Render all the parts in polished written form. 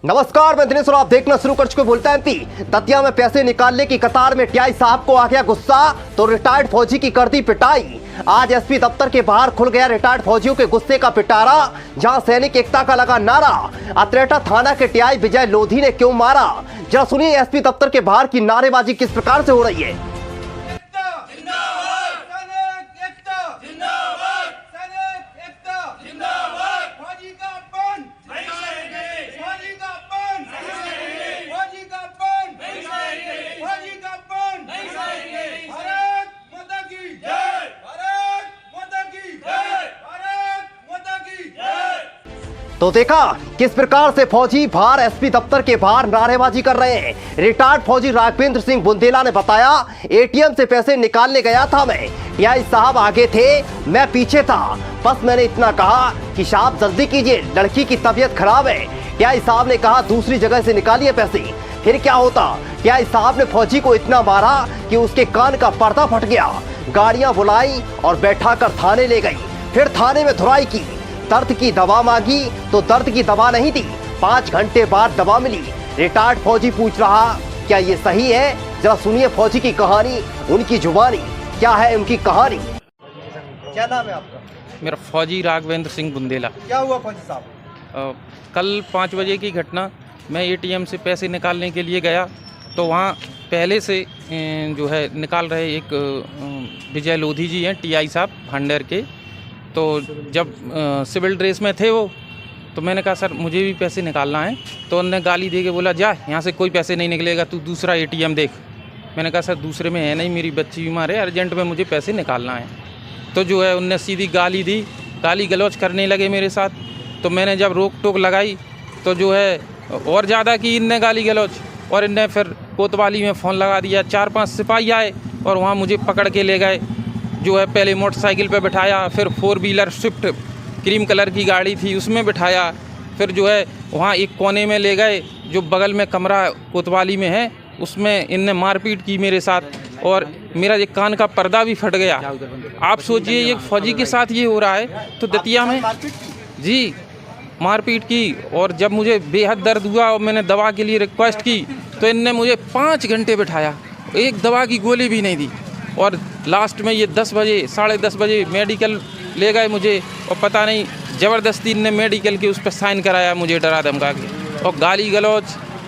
नमस्कार, मैं दिनेश और आप देखना शुरू कर चुके बुलेटिन एमपी। दतिया में पैसे निकालने की कतार में टीआई साहब को आ गया गुस्सा तो रिटायर्ड फौजी की कर दी पिटाई। आज एसपी दफ्तर के बाहर खुल गया रिटायर्ड फौजियों के गुस्से का पिटारा, जहां सैनिक एकता का लगा नारा। अतरेटा थाना के टीआई विजय लोधी ने क्यों मारा, जरा सुनिए एसपी दफ्तर के बाहर की नारेबाजी किस प्रकार से हो रही है। तो देखा किस प्रकार से फौजी बाहर एसपी दफ्तर के बाहर नारेबाजी कर रहे हैं। रिटायर्ड फौजी राघवेंद्र सिंह बुंदेला ने बताया, एटीएम से पैसे निकालने गया था मैं, टीआई साहब आगे थे, मैं पीछे था, बस मैंने इतना कहा कि साहब जल्दी कीजिए, लड़की की तबीयत खराब है। टीआई साहब ने कहा दूसरी जगह से निकालिए पैसे। फिर क्या होता, टीआई साहब ने फौजी को इतना मारा कि उसके कान का पर्दा फट गया। गाड़ियां बुलाई और बैठाकर थाने ले गई, फिर थाने में धुलाई की, दर्द की दवा मांगी तो दर्द की दवा नहीं दी, 5 घंटे बाद दवा मिली। रिटायर्ड फौजी पूछ रहा, क्या ये सही है? जरा सुनिए फौजी की कहानी, उनकी जुबानी, क्या है उनकी कहानी। क्या नाम है आपका? मेरा फौजी राघवेंद्र सिंह बुंदेला। क्या हुआ फौजी साहब? कल 5 बजे की घटना, मैं एटीएम से पैसे निकालने के लिए गया तो वहाँ पहले से जो है निकाल रहे एक विजय लोधी जी हैं, टीआई साहब भांडेर के। तो जब सिविल ड्रेस में थे वो, तो मैंने कहा सर मुझे भी पैसे निकालना है। तो उन्होंने गाली दे के बोला, जा यहाँ से कोई पैसे नहीं निकलेगा, तू दूसरा एटीएम देख। मैंने कहा सर दूसरे में है नहीं, मेरी बच्ची बीमार है, अर्जेंट में मुझे पैसे निकालना है। तो जो है उनने सीधी गाली दी, गाली गलौज करने लगे मेरे साथ। तो मैंने जब रोक टोक लगाई तो जो है और ज़्यादा की इनने गाली गलौज, और इनने फिर कोतवाली में फ़ोन लगा दिया। 4-5 सिपाही आए और वहाँ मुझे पकड़ के ले गए। जो है पहले मोटरसाइकिल पे बिठाया, फिर 4 व्हीलर स्विफ्ट क्रीम कलर की गाड़ी थी उसमें बिठाया, फिर जो है वहाँ एक कोने में ले गए, जो बगल में कमरा कोतवाली में है, उसमें इनने मारपीट की मेरे साथ और मेरा एक कान का पर्दा भी फट गया। आप सोचिए ये फौजी के साथ ये हो रहा है तो दतिया में जी मारपीट की। और जब मुझे बेहद दर्द हुआ और मैंने दवा के लिए रिक्वेस्ट की तो इनने मुझे 5 घंटे बिठाया, एक दवा की गोली भी नहीं दी। और लास्ट में ये 10 बजे 10:30 बजे मेडिकल ले गए मुझे, और पता नहीं ज़बरदस्ती ने मेडिकल के उस पर साइन कराया, मुझे डरा धमका के और गाली गलौज।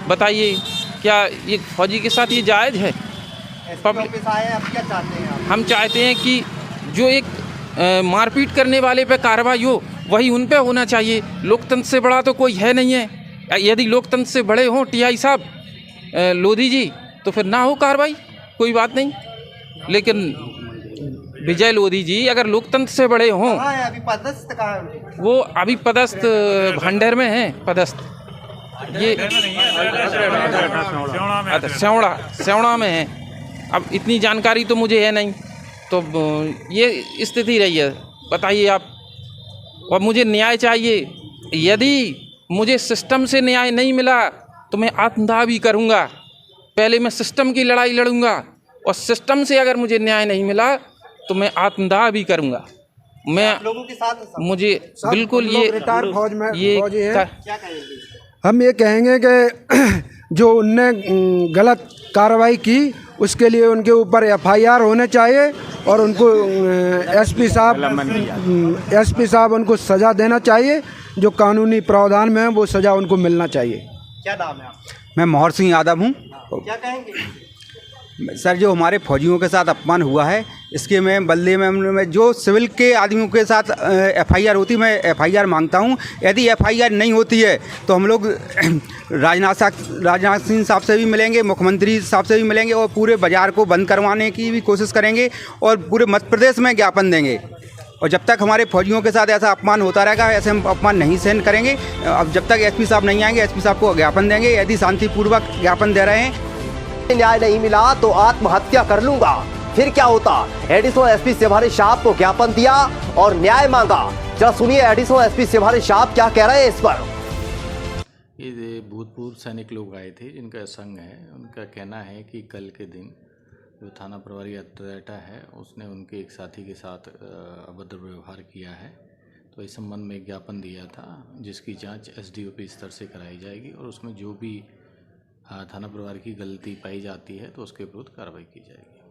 बताइए क्या ये फौजी के साथ ये जायज़ है? पब्लिक क्या चाहते हैं आप? हम चाहते हैं कि जो एक मारपीट करने वाले पे कार्रवाई हो, वही उन पे होना चाहिए। लोकतंत्र से बड़ा तो कोई है नहीं है। यदि लोकतंत्र से बड़े हों टीआई साहब लोधी जी, तो फिर ना हो कार्रवाई, कोई बात नहीं। लेकिन विजय लोधी जी अगर लोकतंत्र से बड़े हों, अभी पदस्थ कहाँ है? वो अभी पदस्थ भांडेर में हैं, पदस्थ ये सेवड़ा में है। अब इतनी जानकारी तो मुझे है नहीं, तो ये स्थिति रही है। बताइए आप, और मुझे न्याय चाहिए। यदि मुझे सिस्टम से न्याय नहीं मिला तो मैं आत्मदाह भी करूँगा। पहले मैं सिस्टम की लड़ाई लड़ूंगा, और सिस्टम से अगर मुझे न्याय नहीं मिला तो मैं आत्मदाह भी करूँगा। मैं लोगों के साथ मुझे बिल्कुल ये क्या कहेंगे? हम ये कहेंगे कि जो उनने गलत कार्रवाई की उसके लिए उनके ऊपर एफआईआर होने चाहिए, और उनको एसपी साहब उनको सज़ा देना चाहिए। जो कानूनी प्रावधान में है वो सज़ा उनको मिलना चाहिए। क्या नाम है आपका? मैं मोहर सिंह यादव हूँ। क्या कहेंगे सर, जो हमारे फौजियों के साथ अपमान हुआ है, इसके मैं बदले में जो सिविल के आदमियों के साथ एफआईआर होती, मैं एफआईआर मांगता हूँ। यदि एफआईआर नहीं होती है तो हम लोग राजनाथ सिंह साहब से भी मिलेंगे, मुख्यमंत्री साहब से भी मिलेंगे, और पूरे बाज़ार को बंद करवाने की भी कोशिश करेंगे, और पूरे मध्य प्रदेश में ज्ञापन देंगे। और जब तक हमारे फौजियों के साथ ऐसा अपमान होता रहेगा, ऐसे हम अपमान नहीं सहन करेंगे। अब जब तक एसपी साहब नहीं आएंगे, एसपी साहब को ज्ञापन देंगे। यदि शांतिपूर्वक ज्ञापन दे रहे हैं, न्याय नहीं मिला तो आत्महत्या कर लूंगा। फिर क्या होता, एडिशनल एसपी सेवारी साहब को ज्ञापन दिया और न्याय मांगा। जरा सुनिए एडिशनल एसपी सेवारी साहब क्या कह रहे हैं इस पर। ये भूतपूर्व सैनिक लोग आए थे जिनका संघ है, उनका कहना है कि कल के दिन जो थाना प्रभारी अतरेटा है उसने उनके एक साथी के साथ अभद्र व्यवहार किया है, तो इस संबंध में एक ज्ञापन दिया था, जिसकी जांच एसडीओपी स्तर से कराई जाएगी और उसमें जो भी थाना प्रभारी की गलती पाई जाती है तो उसके विरुद्ध कार्रवाई की जाएगी।